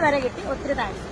വരെ കിട്ടി, ഒത്തിരി താഴ്ച.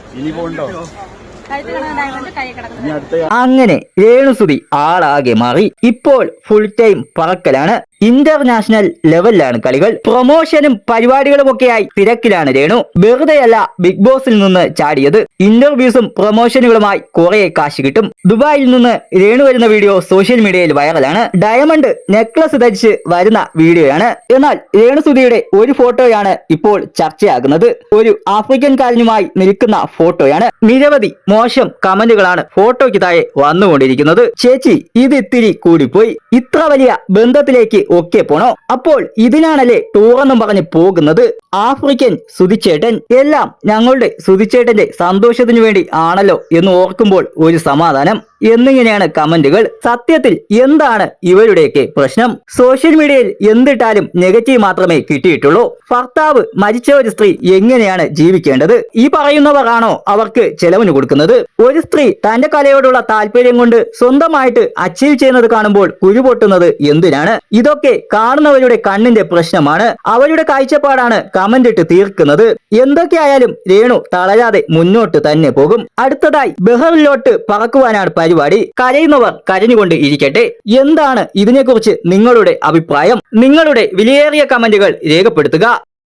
അങ്ങനെ രേണുസുതി ആളാകെ മാറി. ഇപ്പോൾ ഫുൾ ടൈം പറക്കലാണ്. ഇന്റർനാഷണൽ ലെവലിലാണ് കളികൾ. പ്രൊമോഷനും പരിപാടികളുമൊക്കെയായി തിരക്കിലാണ് രേണു. വെറുതെയല്ല ബിഗ് ബോസിൽ നിന്ന് ചാടിയത്. ഇന്റർവ്യൂസും പ്രൊമോഷനുകളുമായി കുറെ കാശ് കിട്ടും. ദുബായിൽ നിന്ന് രേണു വരുന്ന വീഡിയോ സോഷ്യൽ മീഡിയയിൽ വൈറലാണ്. ഡയമണ്ട് നെക്ലസ് ധരിച്ച് വരുന്ന വീഡിയോയാണ്. എന്നാൽ രേണുസുതിയുടെ ഒരു ഫോട്ടോയാണ് ഇപ്പോൾ ചർച്ചയാകുന്നത്. ഒരു ആഫ്രിക്കൻകാരനുമായി നിൽക്കുന്ന ഫോട്ടോയാണ്. നിരവധി മോശം കമന്റുകളാണ് ഫോട്ടോയ്ക്ക് താഴെ വന്നുകൊണ്ടിരിക്കുന്നത്. ചേച്ചി, ഇത് ഇത്തിരി കൂടിപ്പോയി. ഇത്ര വലിയ ബന്ധത്തിലേക്ക് ഒക്കെ പോണോ? അപ്പോൾ ഇതിനാണല്ലേ ടൂറെന്നും പറഞ്ഞ് പോകുന്നത്? ആഫ്രിക്കൻ സുധിച്ചേട്ടൻ. എല്ലാം ഞങ്ങളുടെ സുധിച്ചേട്ടന്റെ സന്തോഷത്തിനു വേണ്ടി ആണല്ലോ എന്ന് ഓർക്കുമ്പോൾ ഒരു സമാധാനം എന്നിങ്ങനെയാണ് കമന്റുകൾ. സത്യത്തിൽ എന്താണ് ഇവരുടെയൊക്കെ പ്രശ്നം? സോഷ്യൽ മീഡിയയിൽ എന്തിട്ടാലും നെഗറ്റീവ് മാത്രമേ കിട്ടിയിട്ടുള്ളൂ. ഭർത്താവ് മരിച്ച ഒരു സ്ത്രീ എങ്ങനെയാണ് ജീവിക്കേണ്ടത്? ഈ പറയുന്നവർ ആണോ അവർക്ക് ചെലവിന് കൊടുക്കുന്നത്? ഒരു സ്ത്രീ തന്റെ കലയോടുള്ള താല്പര്യം കൊണ്ട് സ്വന്തമായിട്ട് അച്ചീവ് ചെയ്യുന്നത് കാണുമ്പോൾ കുരുപൊട്ടുന്നത് എന്തിനാണ്? ഇതൊക്കെ കാണുന്നവരുടെ കണ്ണിന്റെ പ്രശ്നമാണ്. അവരുടെ കാഴ്ചപ്പാടാണ് കമന്റ് ഇട്ട് തീർക്കുന്നത്. എന്തൊക്കെയായാലും രേണു തളരാതെ മുന്നോട്ട് തന്നെ പോകും. അടുത്തതായി ബഹറിലോട്ട് പറക്കുവാനാണ് പരിപാടി. കരയുന്നവർ കരഞ്ഞുകൊണ്ട് ഇരിക്കട്ടെ. എന്താണ് ഇതിനെക്കുറിച്ച് നിങ്ങളുടെ അഭിപ്രായം? നിങ്ങളുടെ വിലയേറിയ കമന്റുകൾ രേഖപ്പെടുത്തുക.